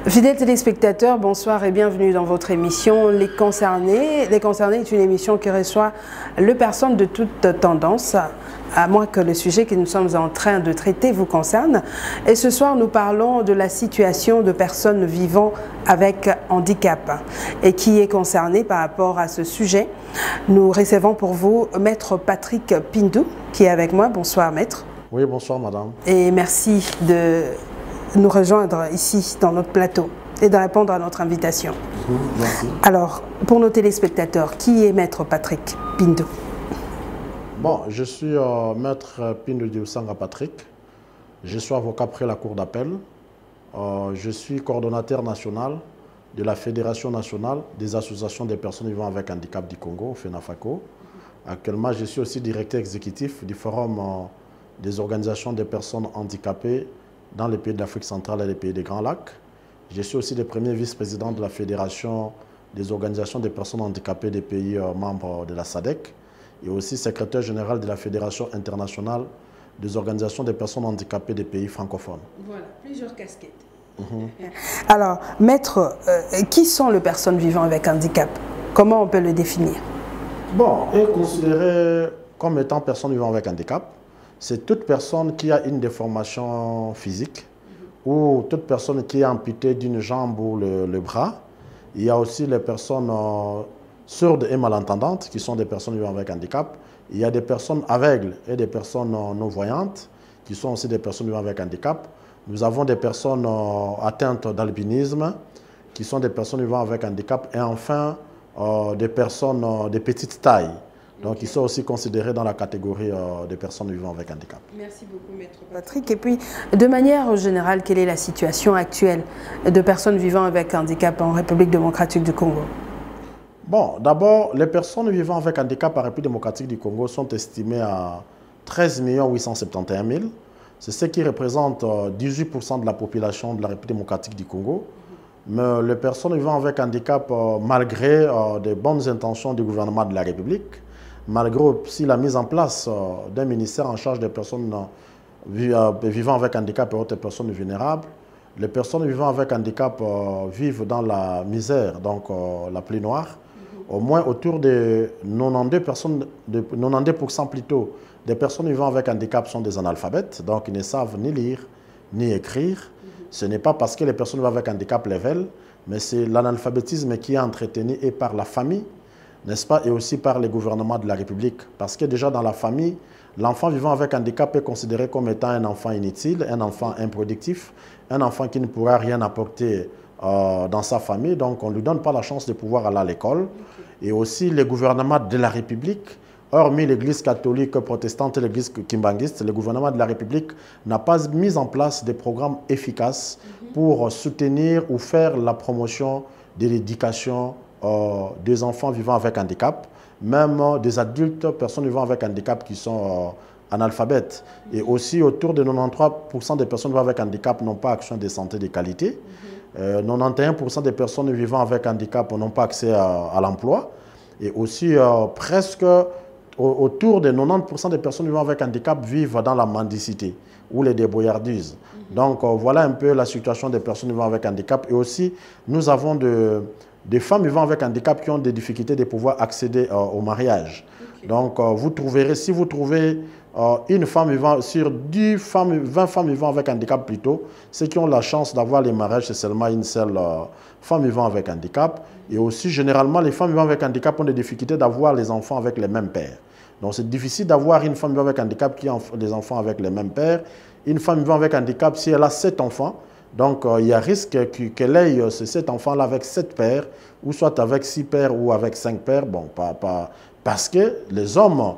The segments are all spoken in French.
Fidèles téléspectateurs, bonsoir et bienvenue dans votre émission Les Concernés. Les Concernés est une émission qui reçoit les personnes de toute tendance, à moins que le sujet que nous sommes en train de traiter vous concerne. Et ce soir, nous parlons de la situation de personnes vivant avec handicap. Et qui est concerné par rapport à ce sujet? Nous recevons pour vous Maître Patrick Pindou, qui est avec moi. Bonsoir, Maître. Oui, bonsoir, madame. Et merci de nous rejoindre ici dans notre plateau et de répondre à notre invitation. Merci. Alors, pour nos téléspectateurs, qui est Maître Patrick Pindou? Bon, je suis Maître Pindou Diosanga Patrick. Je suis avocat près la Cour d'appel. Je suis coordonnateur national de la Fédération nationale des associations des personnes vivant avec handicap du Congo, FENAFACO. Actuellement, je suis aussi directeur exécutif du Forum des organisations des personnes handicapées dans les pays d'Afrique centrale et les pays des Grands Lacs. Je suis aussi le premier vice-président de la Fédération des organisations des personnes handicapées des pays membres de la SADC et aussi secrétaire général de la Fédération internationale des organisations des personnes handicapées des pays francophones. Voilà, plusieurs casquettes. Alors, Maître, qui sont les personnes vivant avec handicap? Comment on peut le définir? Bon, est considéré comme étant personne vivant avec handicap, c'est toute personne qui a une déformation physique ou toute personne qui est amputée d'une jambe ou le bras. Il y a aussi les personnes sourdes et malentendantes qui sont des personnes vivant avec handicap. Il y a des personnes aveugles et des personnes non-voyantes qui sont aussi des personnes vivant avec handicap. Nous avons des personnes atteintes d'albinisme qui sont des personnes vivant avec handicap et enfin des personnes de petite taille. Donc, ils sont aussi considérés dans la catégorie des personnes vivant avec handicap. Merci beaucoup, Maître Patrick. Et puis, de manière générale, quelle est la situation actuelle de personnes vivant avec handicap en République démocratique du Congo? Bon, d'abord, les personnes vivant avec handicap en République démocratique du Congo sont estimées à 13 871 000. C'est ce qui représente 18% de la population de la République démocratique du Congo. Mais les personnes vivant avec handicap, malgré de bonnes intentions du gouvernement de la République, malgré aussi la mise en place d'un ministère en charge des personnes vivant avec handicap et autres personnes vulnérables, les personnes vivant avec handicap vivent dans la misère, donc la pluie noire. Au moins autour de 90% plutôt des personnes vivant avec handicap sont des analphabètes, donc ils ne savent ni lire ni écrire. Ce n'est pas parce que les personnes vivant avec handicap les veulent, mais c'est l'analphabétisme qui est entretenu et par la famille, n'est-ce pas, et aussi par les gouvernements de la République. Parce que déjà dans la famille, l'enfant vivant avec handicap est considéré comme étant un enfant inutile, un enfant improductif, un enfant qui ne pourra rien apporter dans sa famille. Donc on ne lui donne pas la chance de pouvoir aller à l'école. Et aussi les gouvernements de la République, hormis l'église catholique protestante et l'église kimbanguiste, le gouvernement de la République n'a pas mis en place des programmes efficaces pour soutenir ou faire la promotion de l'éducation des enfants vivant avec handicap, même des adultes, personnes vivant avec handicap qui sont analphabètes. Et aussi, autour de 93% des personnes vivant avec handicap n'ont pas accès à des santé de qualité. 91% des personnes vivant avec handicap n'ont pas accès à l'emploi. Et aussi, presque autour de 90% des personnes vivant avec handicap vivent dans la mendicité ou les débrouillardises. Donc, voilà un peu la situation des personnes vivant avec handicap. Et aussi, nous avons des femmes vivant avec handicap qui ont des difficultés de pouvoir accéder au mariage. Donc, vous trouverez, si vous trouvez une femme vivant sur 20 femmes vivant avec handicap plutôt, ceux qui ont la chance d'avoir les mariages, c'est seulement une seule femme vivant avec handicap. Et aussi, généralement, les femmes vivant avec handicap ont des difficultés d'avoir les enfants avec les mêmes pères. Donc, c'est difficile d'avoir une femme vivant avec handicap qui a des enfants avec les mêmes pères. Une femme vivant avec handicap, si elle a 7 enfants, donc il y a risque qu'elle ait ces 7 enfants-là avec 7 pères, ou soit avec 6 pères ou avec 5 pères. Bon, parce que les hommes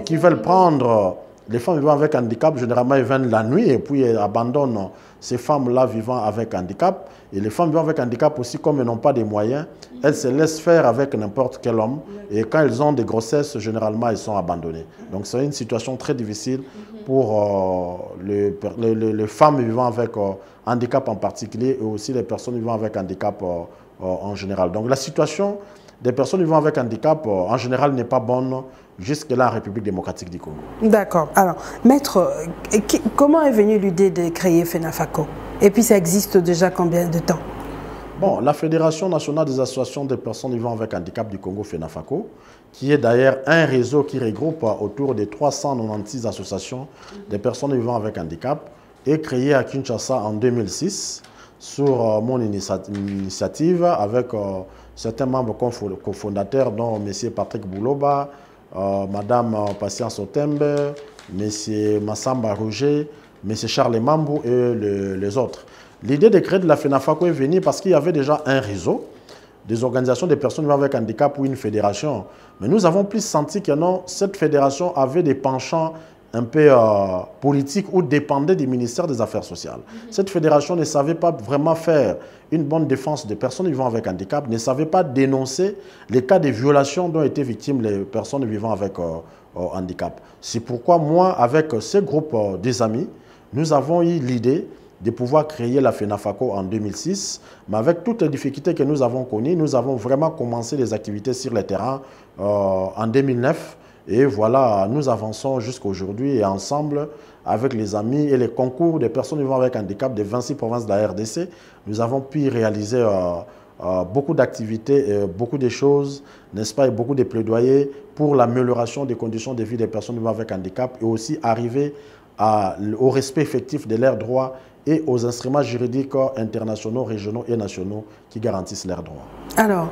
qui veulent prendre les femmes vivant avec handicap, généralement, ils viennent la nuit et puis ils abandonnent ces femmes-là vivant avec handicap. Et les femmes vivant avec handicap aussi, comme elles n'ont pas de moyens, elles se laissent faire avec n'importe quel homme. Et quand elles ont des grossesses, généralement, elles sont abandonnées. Donc, c'est une situation très difficile pour les femmes vivant avec handicap en particulier et aussi les personnes vivant avec handicap en général. Donc la situation des personnes vivant avec handicap, en général, n'est pas bonne jusque-là en République démocratique du Congo. D'accord. Alors, maître, comment est venue l'idée de créer FENAFACO? Et puis, ça existe déjà combien de temps? Bon, la Fédération nationale des associations des personnes vivant avec handicap du Congo, FENAFACO, qui est d'ailleurs un réseau qui regroupe autour de 396 associations des personnes vivant avec handicap, est créée à Kinshasa en 2006 sur mon initiative avec certains membres cofondateurs, dont M. Patrick Bouloba, Mme Patience Otembe, M. Massamba Roger, M. Charles Mambou et les autres. L'idée de créer de la FENAFACO est venue parce qu'il y avait déjà un réseau des organisations des personnes vivant avec handicap ou une fédération. Mais nous avons plus senti que non, cette fédération avait des penchants un peu politiques ou dépendait du ministère des Affaires sociales. Cette fédération ne savait pas vraiment faire une bonne défense des personnes vivant avec handicap, ne savait pas dénoncer les cas de violations dont étaient victimes les personnes vivant avec handicap. C'est pourquoi moi, avec ce groupe des amis, nous avons eu l'idée de pouvoir créer la FENAFACO en 2006. Mais avec toutes les difficultés que nous avons connues, nous avons vraiment commencé les activités sur le terrain en 2009. Et voilà, nous avançons jusqu'à aujourd'hui et ensemble, avec les amis et les concours des personnes vivant avec handicap des 26 provinces de la RDC, nous avons pu réaliser beaucoup d'activités, beaucoup de choses, n'est-ce pas, et beaucoup de plaidoyers pour l'amélioration des conditions de vie des personnes vivant avec handicap et aussi arriver au respect effectif de leurs droits et aux instruments juridiques internationaux, régionaux et nationaux qui garantissent leurs droits. Alors,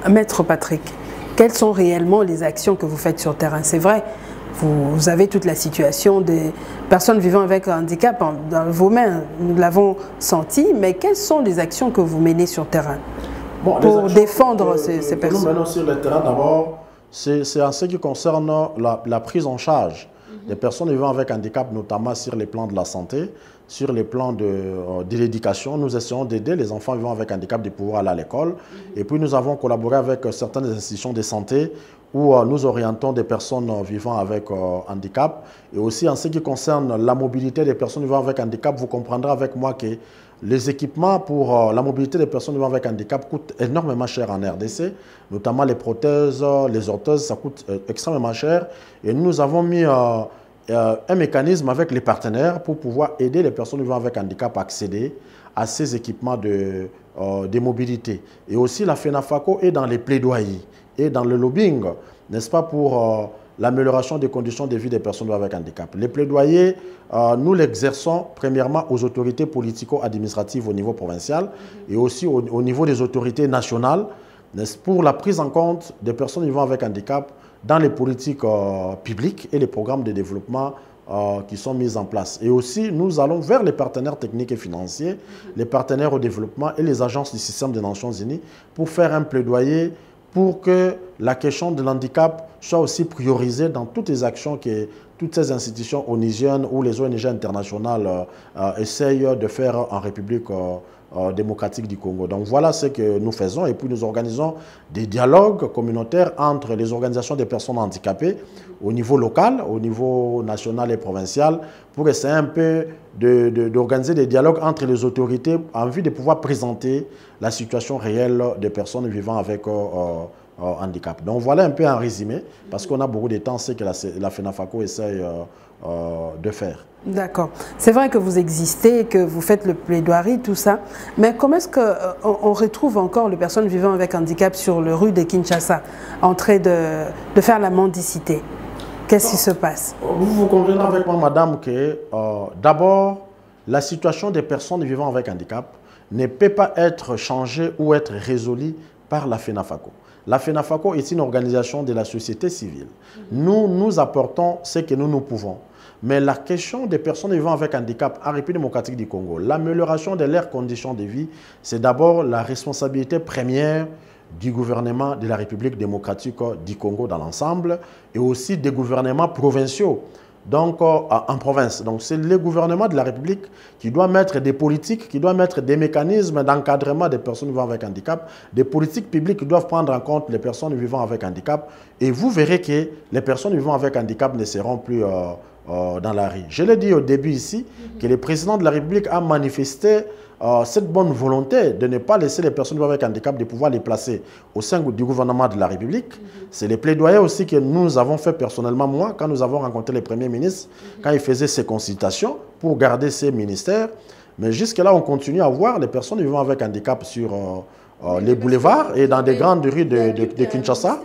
Maître Patrick, quelles sont réellement les actions que vous faites sur le terrain? C'est vrai, vous avez toute la situation des personnes vivant avec un handicap dans vos mains, nous l'avons senti, mais quelles sont les actions que vous menez sur le terrain pour défendre ces personnes? Nous menons sur le terrain d'abord, c'est en ce qui concerne la prise en charge des personnes vivant avec handicap, notamment sur les plans de la santé, sur les plans de l'éducation. Nous essayons d'aider les enfants vivant avec handicap de pouvoir aller à l'école. Et puis nous avons collaboré avec certaines institutions de santé où nous orientons des personnes vivant avec handicap. Et aussi en ce qui concerne la mobilité des personnes vivant avec handicap, vous comprendrez avec moi que les équipements pour la mobilité des personnes vivant avec handicap coûtent énormément cher en RDC, notamment les prothèses, les orthèses, ça coûte extrêmement cher. Et nous avons mis un mécanisme avec les partenaires pour pouvoir aider les personnes vivant avec handicap à accéder à ces équipements de mobilité. Et aussi la FENAFACO est dans les plaidoyers et dans le lobbying, n'est-ce pas, pour l'amélioration des conditions de vie des personnes vivant avec handicap. Les plaidoyers, nous l'exerçons premièrement aux autorités politico-administratives au niveau provincial et aussi au niveau des autorités nationales pour la prise en compte des personnes vivant avec handicap dans les politiques publiques et les programmes de développement qui sont mis en place. Et aussi, nous allons vers les partenaires techniques et financiers, les partenaires au développement et les agences du système des Nations Unies pour faire un plaidoyer pour que la question de l'handicap soit aussi priorisée dans toutes les actions que toutes ces institutions onusiennes ou les ONG internationales essayent de faire en République démocratique du Congo. Donc voilà ce que nous faisons et puis nous organisons des dialogues communautaires entre les organisations des personnes handicapées au niveau local, au niveau national et provincial pour essayer un peu d'organiser des dialogues entre les autorités en vue de pouvoir présenter la situation réelle des personnes vivant avec handicap. Donc voilà un peu un résumé parce qu'on a beaucoup de temps, c'est que la FENAFACO essaye de faire. D'accord. C'est vrai que vous existez, que vous faites le plaidoirie, tout ça. Mais comment est-ce qu'on retrouve encore les personnes vivant avec handicap sur le rue de Kinshasa en train de faire la mendicité? Qu'est-ce qui se passe? Vous conviendrez avec moi, madame, que d'abord, la situation des personnes vivant avec handicap ne peut pas être changée ou être résolue par la FENAFACO. La FENAFACO est une organisation de la société civile. Nous apportons ce que nous pouvons. Mais la question des personnes vivant avec handicap en République démocratique du Congo, l'amélioration de leurs conditions de vie, c'est d'abord la responsabilité première du gouvernement de la République démocratique du Congo dans l'ensemble et aussi des gouvernements provinciaux, donc en province. Donc c'est le gouvernement de la République qui doit mettre des politiques, qui doit mettre des mécanismes d'encadrement des personnes vivant avec handicap, des politiques publiques qui doivent prendre en compte les personnes vivant avec handicap. Et vous verrez que les personnes vivant avec handicap ne seront plus dans la rue. Je l'ai dit au début ici, que le président de la République a manifesté cette bonne volonté de ne pas laisser les personnes vivant avec handicap de pouvoir les placer au sein du gouvernement de la République. C'est les plaidoyers aussi que nous avons fait personnellement, moi, quand nous avons rencontré les premiers ministres, quand ils faisaient ces consultations pour garder ces ministères. Mais jusque-là, on continue à voir les personnes vivant avec handicap sur les boulevards et dans des grandes rues de Kinshasa.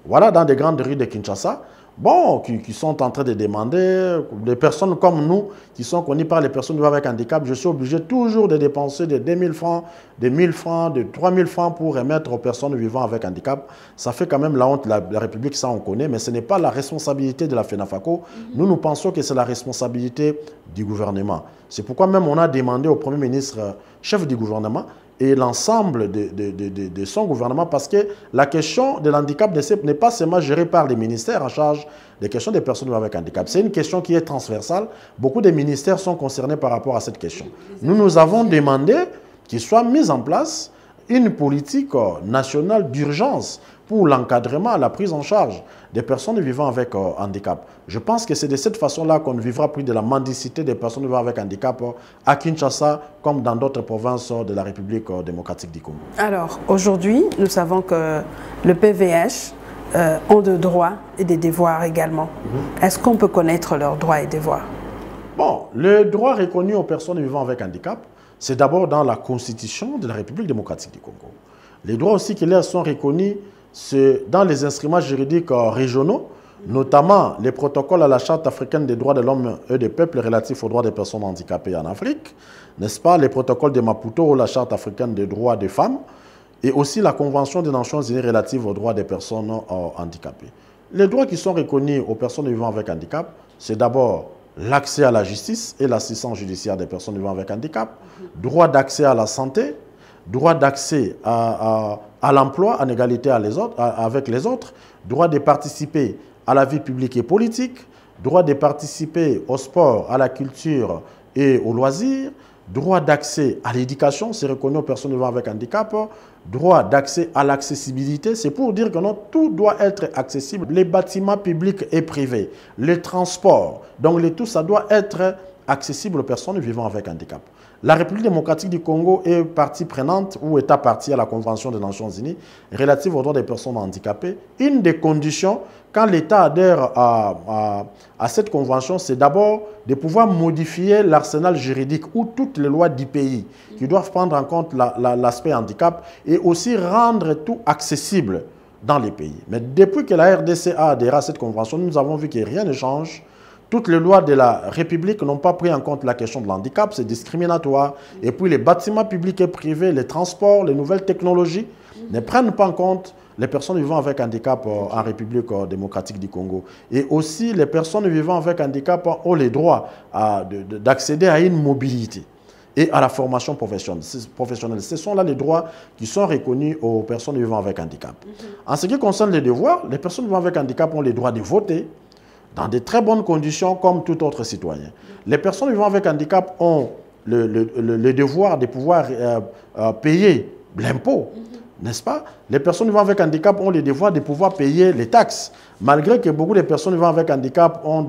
Voilà, dans des grandes rues de Kinshasa. Bon, qui sont en train de demander, des personnes comme nous, qui sont connues par les personnes vivant avec handicap, je suis obligé toujours de dépenser de 2000 francs, de 1000 francs, de 3000 francs pour remettre aux personnes vivant avec handicap. Ça fait quand même la honte de la République, ça on connaît, mais ce n'est pas la responsabilité de la FENAFACO. Nous pensons que c'est la responsabilité du gouvernement. C'est pourquoi même on a demandé au Premier ministre, chef du gouvernement, et l'ensemble de son gouvernement, parce que la question de l'handicap n'est pas seulement gérée par les ministères en charge des questions des personnes avec handicap. C'est une question qui est transversale. Beaucoup de ministères sont concernés par rapport à cette question. Nous avons demandé qu'il soit mis en place une politique nationale d'urgence pour l'encadrement, la prise en charge des personnes vivant avec handicap. Je pense que c'est de cette façon-là qu'on ne vivra plus de la mendicité des personnes vivant avec handicap à Kinshasa comme dans d'autres provinces de la République démocratique du Congo. Alors, aujourd'hui, nous savons que le PVH ont des droits et des devoirs également. Est-ce qu'on peut connaître leurs droits et devoirs? Bon, les droits reconnus aux personnes vivant avec handicap, c'est d'abord dans la Constitution de la République démocratique du Congo. Les droits aussi qui leur sont reconnus, c'est dans les instruments juridiques régionaux, notamment les protocoles à la Charte africaine des droits de l'homme et des peuples relatifs aux droits des personnes handicapées en Afrique, n'est-ce pas, les protocoles de Maputo, la Charte africaine des droits des femmes, et aussi la Convention des Nations Unies relative aux droits des personnes handicapées. Les droits qui sont reconnus aux personnes vivant avec handicap, c'est d'abord l'accès à la justice et l'assistance judiciaire des personnes vivant avec handicap, droit d'accès à la santé, droit d'accès à l'emploi en égalité avec les autres, droit de participer à la vie publique et politique, droit de participer au sport, à la culture et aux loisirs, droit d'accès à l'éducation, c'est reconnu aux personnes vivant avec handicap, droit d'accès à l'accessibilité, c'est pour dire que non, tout doit être accessible, les bâtiments publics et privés, les transports, donc tout ça doit être accessible aux personnes vivant avec handicap. La République démocratique du Congo est partie prenante ou État partie à la Convention des Nations Unies relative aux droits des personnes handicapées. Une des conditions, quand l'État adhère à cette convention, c'est d'abord de pouvoir modifier l'arsenal juridique ou toutes les lois du pays qui doivent prendre en compte l'aspect handicap et aussi rendre tout accessible dans les pays. Mais depuis que la RDC a adhéré à cette convention, nous avons vu que rien ne change. Toutes les lois de la République n'ont pas pris en compte la question de l'handicap, c'est discriminatoire. Et puis les bâtiments publics et privés, les transports, les nouvelles technologies ne prennent pas en compte les personnes vivant avec handicap en République démocratique du Congo. Et aussi, les personnes vivant avec handicap ont les droits d'accéder à une mobilité et à la formation professionnelle. Ce sont là les droits qui sont reconnus aux personnes vivant avec handicap. En ce qui concerne les devoirs, les personnes vivant avec handicap ont le droit de voter dans de très bonnes conditions comme tout autre citoyen. Les personnes vivant avec handicap ont le devoir de pouvoir payer l'impôt, n'est-ce pas? Les personnes vivant avec handicap ont le devoir de pouvoir payer les taxes. Malgré que beaucoup de personnes vivant avec handicap ont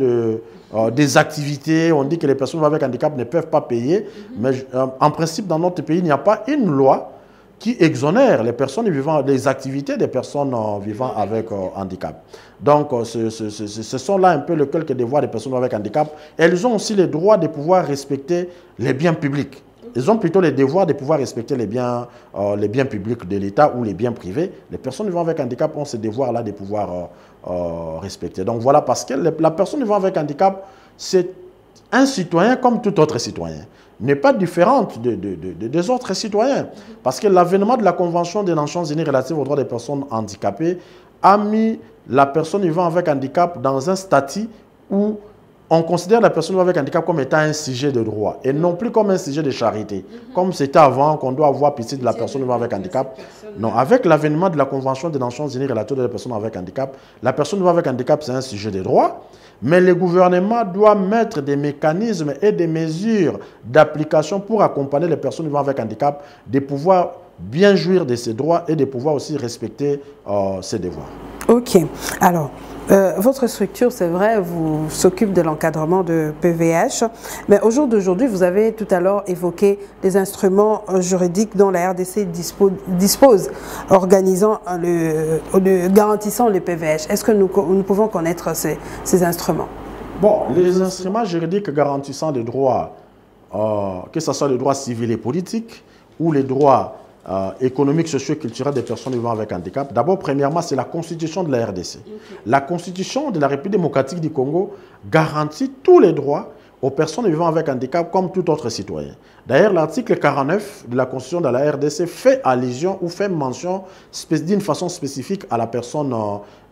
des activités, on dit que les personnes vivant avec handicap ne peuvent pas payer, mais en principe dans notre pays, il n'y a pas une loi qui exonère les personnes vivant des activités des personnes vivant avec handicap. Donc, ce sont là un peu quelques devoirs des personnes avec handicap. Elles ont aussi le droit de pouvoir respecter les biens publics. Ils ont plutôt le devoir de pouvoir respecter les biens publics de l'État ou les biens privés. Les personnes vivant avec handicap ont ce devoir-là de pouvoir respecter. Donc voilà, parce que la personne vivant avec handicap, c'est un citoyen comme tout autre citoyen, n'est pas différente des autres citoyens. Parce que l'avènement de la Convention des Nations Unies relative aux droits des personnes handicapées a mis la personne vivant avec handicap dans un statut où on considère la personne avec handicap comme étant un sujet de droit et non plus comme un sujet de charité. Comme c'était avant, qu'on doit avoir pitié de la personne vivant avec handicap. Non, avec l'avènement de la Convention des Nations Unies relative aux personnes avec handicap, la personne vivant avec handicap, c'est un sujet de droit, mais le gouvernement doit mettre des mécanismes et des mesures d'application pour accompagner les personnes vivant avec handicap de pouvoir bien jouir de ses droits et de pouvoir aussi respecter ses devoirs. Ok. Alors, votre structure, c'est vrai, vous s'occupe de l'encadrement de PVH, mais au jour d'aujourd'hui, vous avez tout à l'heure évoqué les instruments juridiques dont la RDC dispose, garantissant le PVH. Est-ce que nous pouvons connaître ces instruments? Bon, les instruments juridiques garantissant les droits, que ce soit les droits civils et politiques ou les droits économiques, sociaux et culturels des personnes vivant avec handicap. D'abord, premièrement, c'est la constitution de la RDC. Okay. La constitution de la République démocratique du Congo garantit tous les droits aux personnes vivant avec handicap comme tout autre citoyen. D'ailleurs, l'article 49 de la constitution de la RDC fait allusion ou fait mention d'une façon spécifique à la personne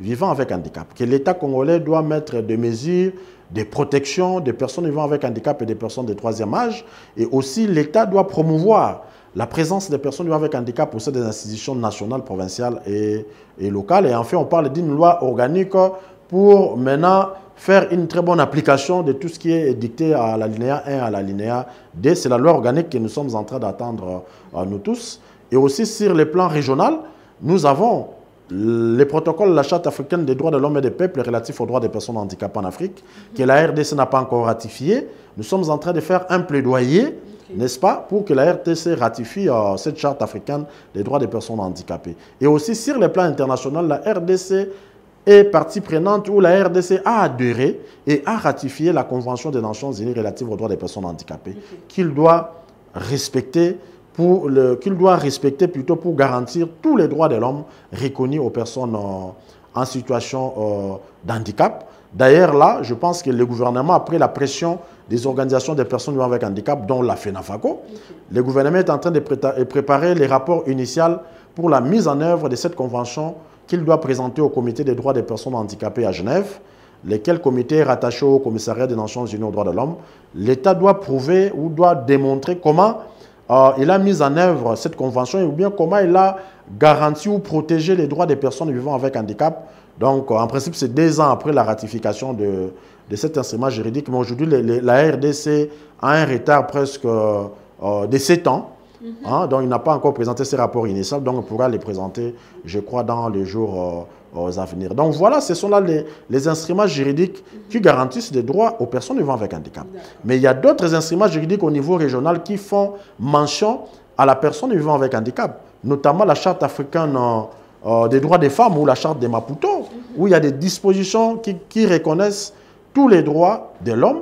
vivant avec handicap, que l'État congolais doit mettre des mesures de protection des personnes vivant avec handicap et des personnes de troisième âge, et aussi l'État doit promouvoir la présence des personnes vivant avec handicap au sein des institutions nationales, provinciales et locales. Et enfin, on parle d'une loi organique pour maintenant faire une très bonne application de tout ce qui est dicté à l'alinéa 1 et à l'alinéa 2. C'est la loi organique que nous sommes en train d'attendre, nous tous. Et aussi sur le plan régional, nous avons les protocoles de la Charte africaine des droits de l'homme et des peuples relatifs aux droits des personnes handicapées en Afrique, que la RDC n'a pas encore ratifié. Nous sommes en train de faire un plaidoyer, n'est-ce pas, pour que la RDC ratifie cette Charte africaine des droits des personnes handicapées. Et aussi sur le plan international, la RDC est partie prenante où la RDC a adhéré et a ratifié la Convention des Nations Unies relative aux droits des personnes handicapées, qu'il doit respecter plutôt pour garantir tous les droits de l'homme reconnus aux personnes en situation d'handicap. D'ailleurs, là, je pense que le gouvernement, après la pression des organisations des personnes vivant avec handicap, dont la FENAFACO, le gouvernement est en train de préparer les rapports initiaux pour la mise en œuvre de cette convention qu'il doit présenter au comité des droits des personnes handicapées à Genève, lequel comité est rattaché au commissariat des Nations Unies aux droits de l'homme. L'État doit prouver ou doit démontrer comment il a mis en œuvre cette convention ou bien comment il a garanti ou protégé les droits des personnes vivant avec handicap. Donc, en principe, c'est 2 ans après la ratification de cet instrument juridique. Mais aujourd'hui, la RDC a un retard presque de 7 ans. Donc, il n'a pas encore présenté ses rapports initiaux. Donc, on pourra les présenter, je crois, dans les jours à venir. Donc, voilà, ce sont là les instruments juridiques qui garantissent des droits aux personnes vivant avec handicap. Mais il y a d'autres instruments juridiques au niveau régional qui font mention à la personne vivant avec handicap, notamment la Charte africaine des droits des femmes ou la Charte des Maputo, où il y a des dispositions qui reconnaissent tous les droits de l'homme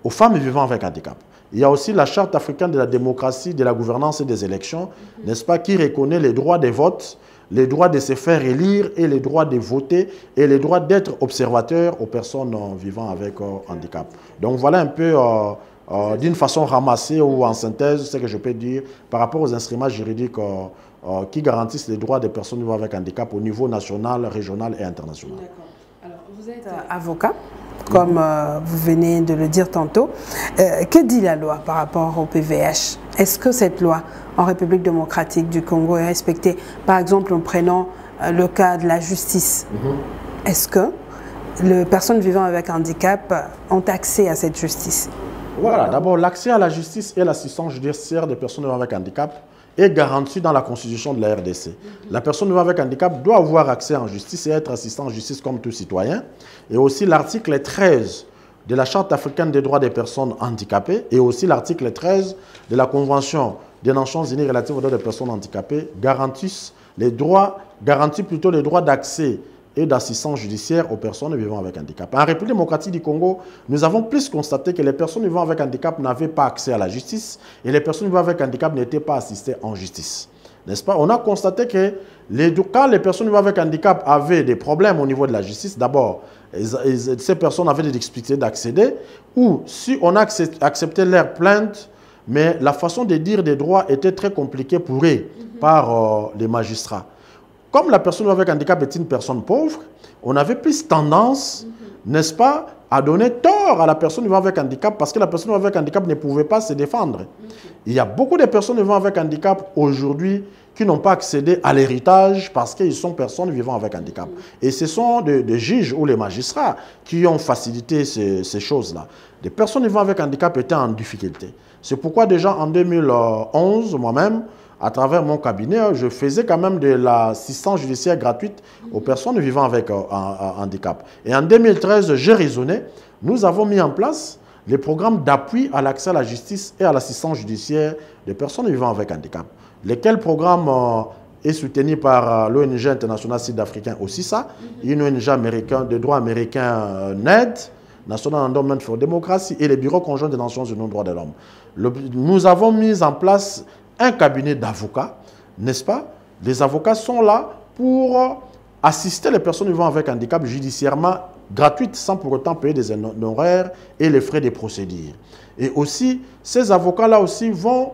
aux femmes vivant avec handicap. Il y a aussi la Charte africaine de la démocratie, de la gouvernance et des élections, n'est-ce pas, qui reconnaît les droits de vote, les droits de se faire élire et les droits de voter et les droits d'être observateurs aux personnes vivant avec handicap. Donc voilà un peu d'une façon ramassée ou en synthèse ce que je peux dire par rapport aux instruments juridiques qui garantissent les droits des personnes vivant avec handicap au niveau national, régional et international. Alors, vous êtes avocat, comme vous venez de le dire tantôt. Que dit la loi par rapport au PVH? Est-ce que cette loi en République démocratique du Congo est respectée? Par exemple, en prenant le cas de la justice, est-ce que les personnes vivant avec handicap ont accès à cette justice? Voilà, d'abord, l'accès à la justice et l'assistance judiciaire des personnes vivant avec handicap est garanti dans la constitution de la RDC. La personne vivant avec handicap doit avoir accès en justice et être assistant en justice comme tout citoyen. Et aussi l'article 13 de la Charte africaine des droits des personnes handicapées et aussi l'article 13 de la Convention des Nations Unies relative aux droits des personnes handicapées garantit plutôt les droits d'accès et d'assistance judiciaire aux personnes vivant avec handicap. En République démocratique du Congo, nous avons plus constaté que les personnes vivant avec handicap n'avaient pas accès à la justice et les personnes vivant avec handicap n'étaient pas assistées en justice. N'est-ce pas? On a constaté que quand les personnes vivant avec handicap avaient des problèmes au niveau de la justice, d'abord, ces personnes avaient des difficultés d'accéder ou si on a accepté leur plainte, mais la façon de dire des droits était très compliquée pour eux par les magistrats. Comme la personne avec handicap est une personne pauvre, on avait plus tendance, n'est-ce pas, à donner tort à la personne vivant avec handicap parce que la personne avec handicap ne pouvait pas se défendre. Il y a beaucoup de personnes vivant avec handicap aujourd'hui qui n'ont pas accédé à l'héritage parce qu'ils sont personnes vivant avec handicap. Et ce sont des juges ou les magistrats qui ont facilité ces choses-là. Des personnes vivant avec handicap étaient en difficulté. C'est pourquoi déjà en 2011, moi-même, à travers mon cabinet, je faisais quand même de l'assistance judiciaire gratuite aux personnes vivant avec un handicap. Et en 2013, j'ai raisonné, nous avons mis en place les programmes d'appui à l'accès à la justice et à l'assistance judiciaire des personnes vivant avec handicap. Lesquels programmes est soutenu par l'ONG internationale sud-africaine OSISA, une ONG américaine de droit américain NED, National Endowment for Democracy, et le Bureau conjoint des Nations Unies des droits de l'homme. Nous avons mis en place un cabinet d'avocats, n'est-ce pas? Les avocats sont là pour assister les personnes vivant avec handicap judiciairement gratuites, sans pour autant payer des honoraires et les frais des procédures. Et aussi, ces avocats-là aussi vont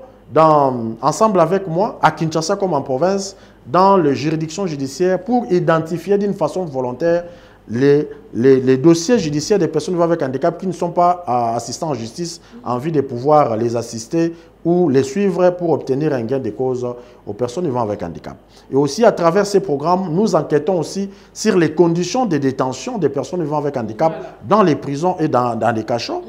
ensemble avec moi, à Kinshasa comme en province, dans les juridictions judiciaires pour identifier d'une façon volontaire les dossiers judiciaires des personnes vivant avec handicap qui ne sont pas assistants en justice en vue de pouvoir les assister ou les suivre pour obtenir un gain de cause aux personnes vivant avec handicap. Et aussi, à travers ces programmes, nous enquêtons aussi sur les conditions de détention des personnes vivant avec handicap dans les prisons et dans les cachots.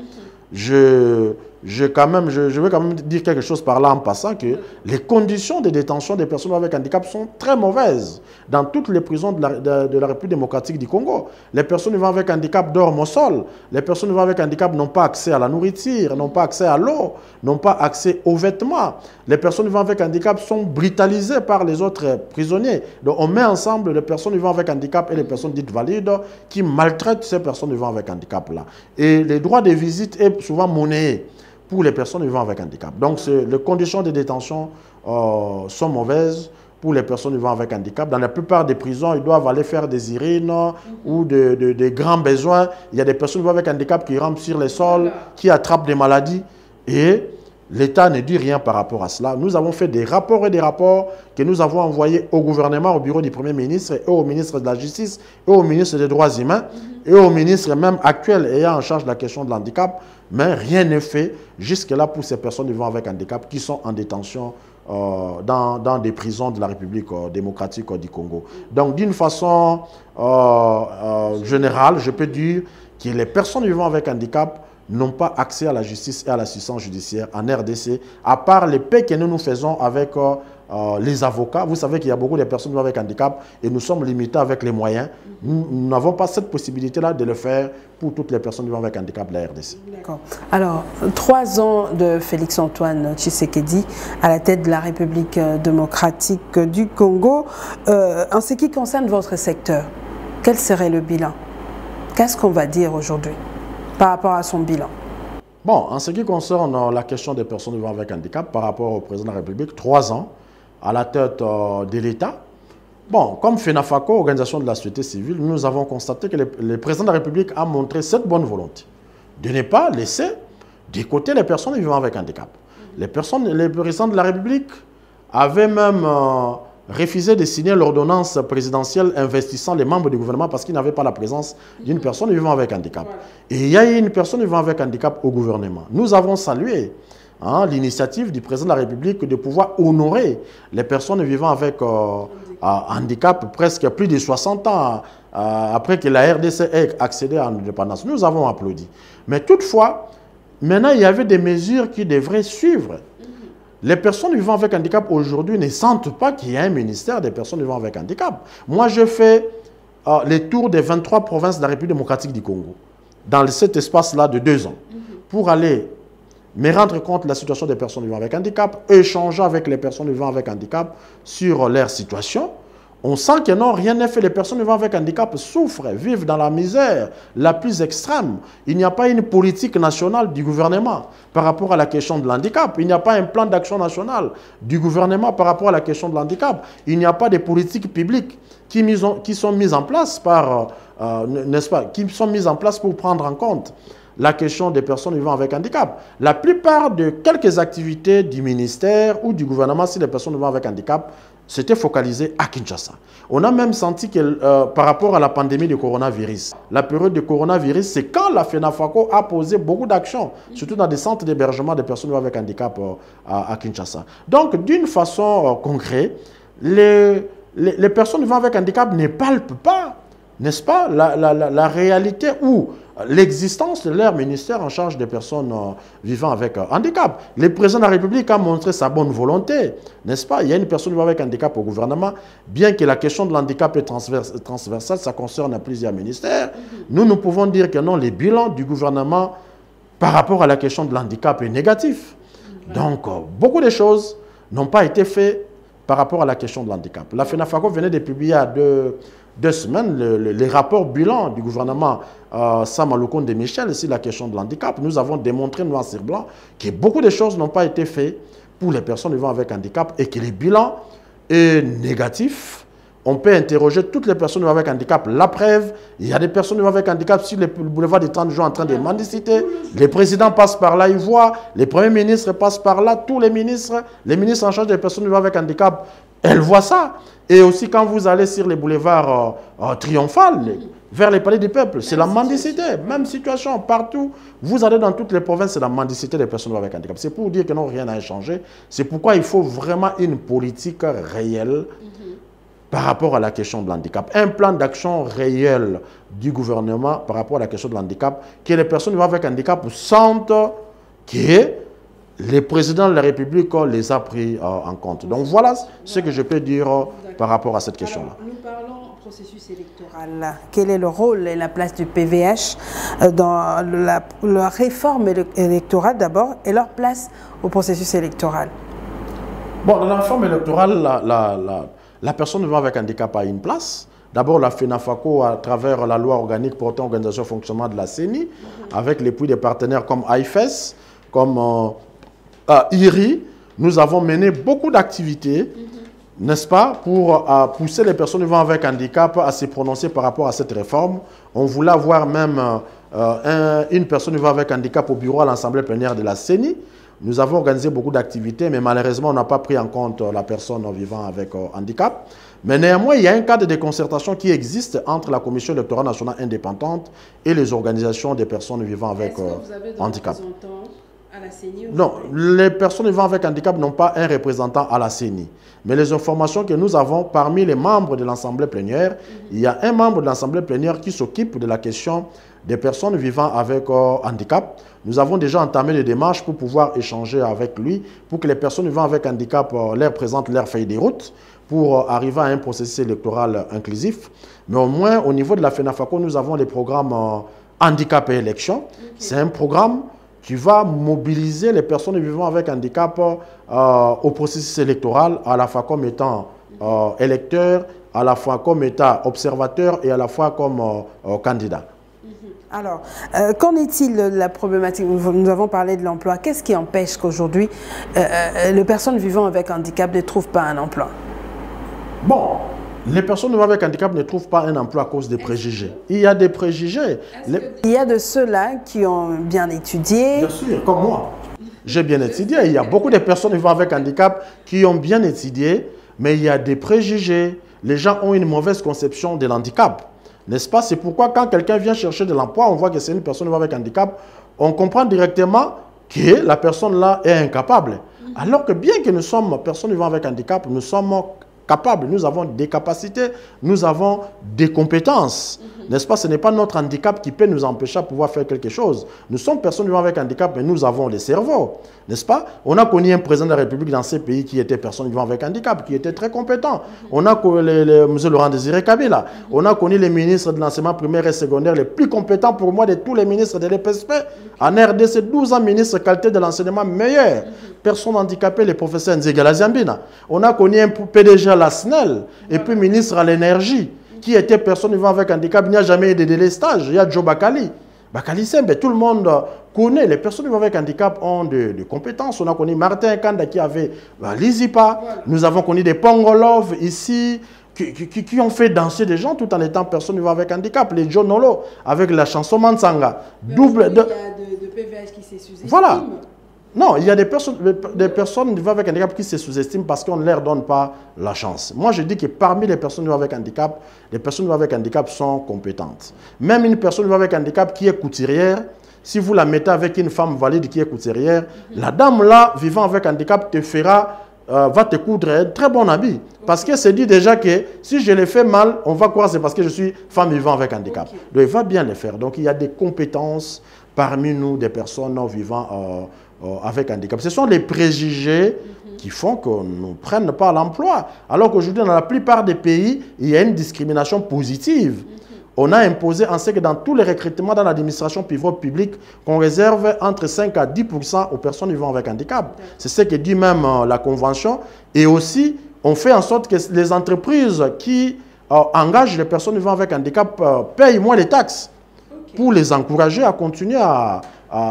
Je veux quand même dire quelque chose par là en passant, que les conditions de détention des personnes avec handicap sont très mauvaises dans toutes les prisons de la République démocratique du Congo. Les personnes vivant avec handicap dorment au sol. Les personnes vivant avec handicap n'ont pas accès à la nourriture, n'ont pas accès à l'eau, n'ont pas accès aux vêtements. Les personnes vivant avec handicap sont brutalisées par les autres prisonniers. Donc on met ensemble les personnes vivant avec handicap et les personnes dites valides qui maltraitent ces personnes vivant avec handicap-là. Et les droits de visite est souvent monnayé pour les personnes vivant avec handicap. Donc, les conditions de détention sont mauvaises pour les personnes vivant avec handicap. Dans la plupart des prisons, ils doivent aller faire des urines ou des grands besoins. Il y a des personnes vivant avec handicap qui rampent sur les sols, qui attrapent des maladies. Et l'État ne dit rien par rapport à cela. Nous avons fait des rapports et des rapports que nous avons envoyés au gouvernement, au bureau du Premier ministre, et au ministre de la Justice, et au ministre des Droits humains, et au ministre même actuel ayant en charge de la question de l'handicap. Mais rien n'est fait jusque-là pour ces personnes vivant avec handicap qui sont en détention dans des prisons de la République démocratique du Congo. Donc, d'une façon générale, je peux dire que les personnes vivant avec handicap n'ont pas accès à la justice et à l'assistance judiciaire en RDC, à part les paix que nous faisons avec les avocats. Vous savez qu'il y a beaucoup de personnes avec handicap et nous sommes limités avec les moyens. Nous n'avons pas cette possibilité-là de le faire pour toutes les personnes vivant avec handicap de la RDC. D'accord. Alors, 3 ans de Félix-Antoine Tshisekedi à la tête de la République démocratique du Congo. En ce qui concerne votre secteur, quel serait le bilan? Qu'est-ce qu'on va dire aujourd'hui par rapport à son bilan? Bon, en ce qui concerne la question des personnes vivant avec handicap par rapport au président de la République, 3 ans à la tête de l'État. Bon, comme FENAFACO, organisation de la société civile, nous avons constaté que le président de la République a montré cette bonne volonté de ne pas laisser de côté les personnes vivant avec handicap. Les présidents de la République avaient même refusé de signer l'ordonnance présidentielle investissant les membres du gouvernement parce qu'ils n'avaient pas la présence d'une personne vivant avec handicap. Et il y a eu une personne vivant avec handicap au gouvernement. Nous avons salué l'initiative du président de la République de pouvoir honorer les personnes vivant avec handicap presque plus de 60 ans après que la RDC ait accédé à l'indépendance. Nous avons applaudi. Mais toutefois, maintenant, il y avait des mesures qui devraient suivre. Les personnes vivant avec handicap aujourd'hui ne sentent pas qu'il y a un ministère des personnes vivant avec handicap. Moi, je fais les tours des 23 provinces de la République démocratique du Congo dans cet espace-là de 2 ans pour aller me rendre compte de la situation des personnes vivant avec handicap, échanger avec les personnes vivant avec handicap sur leur situation. On sent que non, rien n'est fait. Les personnes vivant avec handicap souffrent, vivent dans la misère la plus extrême. Il n'y a pas une politique nationale du gouvernement par rapport à la question de l'handicap. Il n'y a pas un plan d'action national du gouvernement par rapport à la question de l'handicap. Il n'y a pas de politiques publiques qui sont mises en place par, n'est-ce pas, qui sont mises en place pour prendre en compte la question des personnes vivant avec handicap. La plupart de quelques activités du ministère ou du gouvernement sur les personnes vivant avec handicap s'étaient focalisées à Kinshasa. On a même senti que par rapport à la pandémie du coronavirus, la période du coronavirus, c'est quand la FENAFACO a posé beaucoup d'actions, surtout dans des centres d'hébergement des personnes vivant avec handicap à Kinshasa. Donc, d'une façon concrète, les personnes vivant avec handicap ne palpent pas, n'est-ce pas, la réalité où l'existence de leur ministère en charge des personnes vivant avec handicap. Le président de la République a montré sa bonne volonté, n'est-ce pas? Il y a une personne vivant avec handicap au gouvernement, bien que la question de l'handicap est transversale, ça concerne plusieurs ministères. Nous pouvons dire que non, les bilans du gouvernement par rapport à la question de l'handicap est négatif. Donc, beaucoup de choses n'ont pas été faites par rapport à la question de l'handicap. La FENAFACO venait de publier il y a deux semaines les rapports bilans du gouvernement Sam Aloukonde Michel sur la question de l'handicap. Nous avons démontré noir sur blanc que beaucoup de choses n'ont pas été faites pour les personnes vivant avec handicap et que les bilans est négatif. On peut interroger toutes les personnes avec handicap. La preuve, il y a des personnes avec handicap sur le boulevard des 30 jours en train de mendiciter. Les présidents passent par là, ils voient. Les premiers ministres passent par là. Tous les ministres en charge des personnes avec handicap, elles voient ça. Et aussi quand vous allez sur les boulevards triomphales, vers les palais du peuple, c'est la mendicité. Même situation partout. Vous allez dans toutes les provinces, c'est la mendicité des personnes avec handicap. C'est pour dire que non, rien n'a changé. C'est pourquoi il faut vraiment une politique réelle par rapport à la question de l'handicap. Un plan d'action réel du gouvernement par rapport à la question de l'handicap, que les personnes avec handicap sentent que le président de la République les a pris en compte. Donc voilà ce que je peux dire par rapport à cette question-là. Nous parlons processus électoral. Quel est le rôle et la place du PVH dans la réforme électorale d'abord et leur place au processus électoral? Bon, dans la réforme électorale, la personne vivant avec handicap a une place. D'abord, la FENAFACO, à travers la loi organique portant organisation et fonctionnement de la CENI, avec l'appui des partenaires comme AIFES, comme IRI, nous avons mené beaucoup d'activités, n'est-ce pas, pour pousser les personnes vivant avec handicap à se prononcer par rapport à cette réforme. On voulait avoir même une personne vivant avec handicap au bureau à l'Assemblée plénière de la CENI. Nous avons organisé beaucoup d'activités, mais malheureusement, on n'a pas pris en compte la personne vivant avec handicap. Mais néanmoins, il y a un cadre de concertation qui existe entre la Commission électorale nationale indépendante et les organisations des personnes vivant avec handicap. À la CENI, non, les personnes vivant avec handicap n'ont pas un représentant à la CENI. Mais les informations que nous avons parmi les membres de l'Assemblée plénière, il y a un membre de l'Assemblée plénière qui s'occupe de la question des personnes vivant avec handicap. Nous avons déjà entamé des démarches pour pouvoir échanger avec lui, pour que les personnes vivant avec handicap leur présentent leur feuille de route pour arriver à un processus électoral inclusif. Mais au moins, au niveau de la FENAFACO, nous avons les programmes handicap et élection. C'est un programme qui va mobiliser les personnes vivant avec handicap au processus électoral, à la fois comme étant électeurs, à la fois comme étant observateurs et à la fois comme candidats. Alors, qu'en est-il de la problématique? Nous avons parlé de l'emploi. Qu'est-ce qui empêche qu'aujourd'hui, les personnes vivant avec handicap ne trouvent pas un emploi? Bon, les personnes vivant avec handicap ne trouvent pas un emploi à cause des préjugés. Il y a des préjugés. Il y a de ceux-là qui ont bien étudié. Bien sûr, comme moi. J'ai bien étudié. Il y a beaucoup de personnes vivant avec handicap qui ont bien étudié, mais il y a des préjugés. Les gens ont une mauvaise conception de l'handicap. N'est-ce pas? C'est pourquoi quand quelqu'un vient chercher de l'emploi, on voit que c'est une personne vivant avec handicap, on comprend directement que la personne-là est incapable. Alors que bien que nous sommes personnes vivant avec handicap, nous sommes capables, nous avons des capacités, nous avons des compétences. N'est-ce pas? Ce n'est pas notre handicap qui peut nous empêcher de pouvoir faire quelque chose. Nous sommes personnes vivant avec handicap, mais nous avons des cerveaux. N'est-ce pas? On a connu un président de la République dans ces pays qui était personne vivant avec handicap, qui était très compétent. On a connu M. Laurent Désiré Kabila. On a connu les ministres de l'enseignement primaire et secondaire les plus compétents pour moi de tous les ministres de l'EPSP. En RDC, 12 ans ministre qualité de l'enseignement meilleur. Personnes handicapées, les professeurs Nzegala Zambina. On a connu un PDG à la SNEL et puis ministre à l'énergie qui était personne vivant avec handicap. Il n'y a jamais eu de délestage. Il y a Joe Bakali. Bakali Sembe, tout le monde connaît. Les personnes vivant avec handicap ont de compétences. On a connu Martin Kanda qui avait l'ISIPA. Voilà. Nous avons connu des Pongolov ici qui ont fait danser des gens tout en étant personnes vivant avec handicap. Les John Nolo avec la chanson Mansanga. Double de... Il y a de PVH qui s'est sous-estimé. Voilà. Non, il y a des personnes vivant avec handicap qui se sous-estiment parce qu'on ne leur donne pas la chance. Moi, je dis que parmi les personnes vivant avec handicap, les personnes vivant avec handicap sont compétentes. Même une personne vivant avec handicap qui est couturière, si vous la mettez avec une femme valide qui est couturière, la dame là, vivant avec handicap, te fera va te coudre un très bon habit. Parce qu'elle se dit déjà que si je le fais mal, on va croire que c'est parce que je suis femme vivant avec handicap. Donc, il va bien le faire. Donc, il y a des compétences parmi nous, des personnes vivant avec handicap. Ce sont les préjugés qui font qu'on ne prenne pas l'emploi. Alors qu'aujourd'hui, dans la plupart des pays, il y a une discrimination positive. On a imposé, on sait que dans tous les recrutements dans l'administration publique, qu'on réserve entre 5 à 10% aux personnes vivant avec handicap. C'est ce que dit même la Convention. Et aussi, on fait en sorte que les entreprises qui engagent les personnes vivant avec handicap payent moins les taxes pour les encourager à continuer à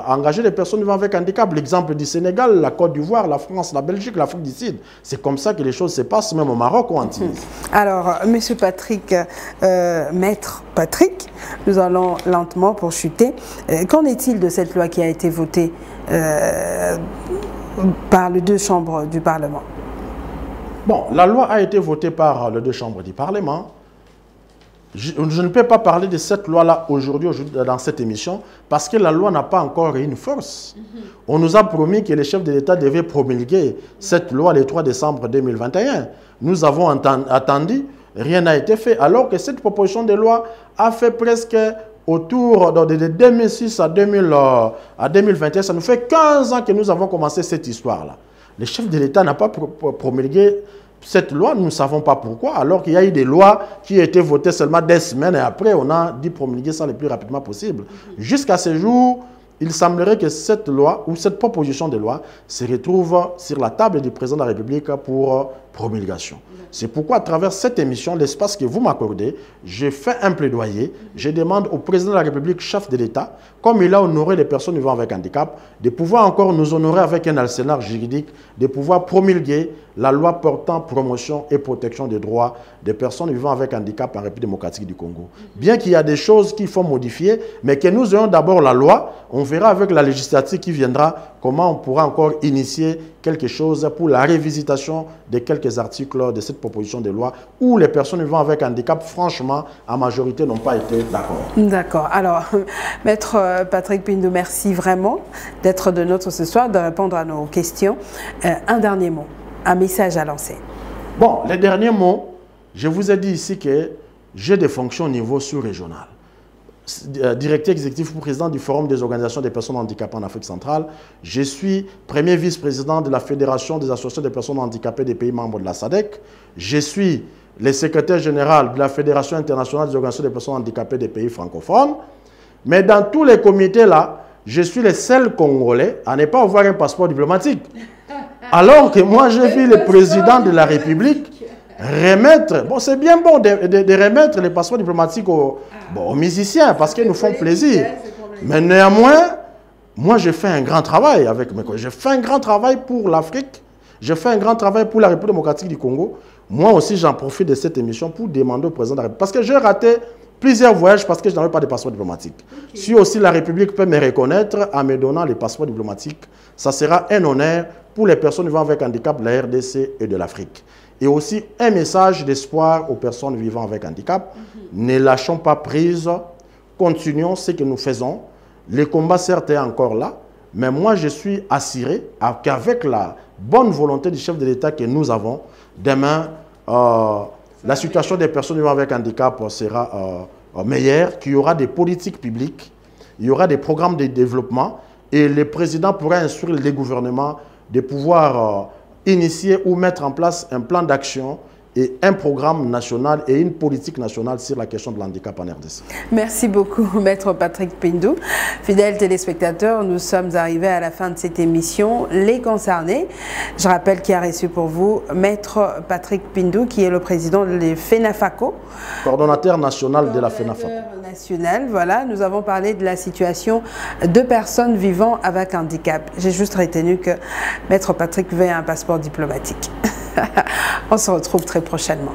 engager les personnes vivant avec handicap. L'exemple du Sénégal, la Côte d'Ivoire, la France, la Belgique, l'Afrique du Sud. C'est comme ça que les choses se passent, même au Maroc ou en Tunisie. Alors, Monsieur Patrick, Maître Patrick, nous allons lentement pour chuter. Qu'en est-il de cette loi qui a été votée par les deux chambres du Parlement? Bon, la loi a été votée par les deux chambres du Parlement. Je ne peux pas parler de cette loi-là aujourd'hui dans cette émission parce que la loi n'a pas encore une force. On nous a promis que les chefs de l'État devaient promulguer cette loi le 3 décembre 2021. Nous avons attendu, rien n'a été fait, alors que cette proposition de loi a fait presque autour de 2006 à 2021. Ça nous fait 15 ans que nous avons commencé cette histoire-là. Les chefs de l'État n'ont pas promulgué cette loi, nous ne savons pas pourquoi, alors qu'il y a eu des lois qui ont été votées seulement des semaines et après, on a dit promulguer ça le plus rapidement possible. Jusqu'à ce jour, il semblerait que cette loi ou cette proposition de loi se retrouve sur la table du président de la République pour promulgation. C'est pourquoi, à travers cette émission, l'espace que vous m'accordez, je fais un plaidoyer. Je demande au président de la République, chef de l'État, comme il a honoré les personnes vivant avec handicap, de pouvoir encore nous honorer avec un arsenal juridique, de pouvoir promulguer la loi portant promotion et protection des droits des personnes vivant avec handicap en République démocratique du Congo. Bien qu'il y a des choses qu'il faut modifier, mais que nous ayons d'abord la loi, on verra avec la législative qui viendra comment on pourra encore initier quelque chose pour la révisitation de quelques articles de cette proposition de loi où les personnes vivant avec handicap, franchement, en majorité, n'ont pas été d'accord. D'accord. Alors, Maître Patrick Pindou, merci vraiment d'être de notre ce soir, de répondre à nos questions. Un dernier mot, un message à lancer. Bon, les derniers mots, je vous ai dit ici que j'ai des fonctions au niveau sous-régional. Directeur exécutif ou président du Forum des organisations des personnes handicapées en Afrique centrale. Je suis premier vice-président de la Fédération des associations des personnes handicapées des pays membres de la SADC. Je suis le secrétaire général de la Fédération internationale des organisations des personnes handicapées des pays francophones. Mais dans tous les comités là, je suis le seul Congolais à ne pas avoir un passeport diplomatique. Alors que moi, j'ai vu le président de la République remettre, bon c'est bien bon de remettre les passeports diplomatiques aux musiciens parce qu'ils nous font plaisir. Mais néanmoins, moi j'ai fait un grand travail avec mes collègues. J'ai fait un grand travail pour l'Afrique, j'ai fait un grand travail pour la République démocratique du Congo. Moi aussi j'en profite de cette émission pour demander au président de la République, parce que j'ai raté plusieurs voyages parce que je n'avais pas de passeport diplomatique. Si aussi la République peut me reconnaître en me donnant les passeports diplomatiques, ça sera un honneur pour les personnes vivant avec handicap de la RDC et de l'Afrique. Et aussi un message d'espoir aux personnes vivant avec handicap. Ne lâchons pas prise, continuons ce que nous faisons. Le combat certes est encore là, mais moi je suis assuré qu'avec la bonne volonté du chef de l'État que nous avons, demain, la situation des personnes vivant avec handicap sera meilleure, qu'il y aura des politiques publiques, il y aura des programmes de développement et le président pourra instruire les gouvernements de pouvoir initier ou mettre en place un plan d'action et un programme national et une politique nationale sur la question de l'handicap en RDC. Merci beaucoup, Maître Patrick Pindou. Fidèles téléspectateurs, nous sommes arrivés à la fin de cette émission Les Concernés. Je rappelle qu'il a reçu pour vous Maître Patrick Pindou, qui est le président de FENAFACO. Coordonnateur national de la FENAFACO. Voilà, nous avons parlé de la situation de personnes vivant avec handicap. J'ai juste retenu que Maître Patrick veut un passeport diplomatique. On se retrouve très prochainement.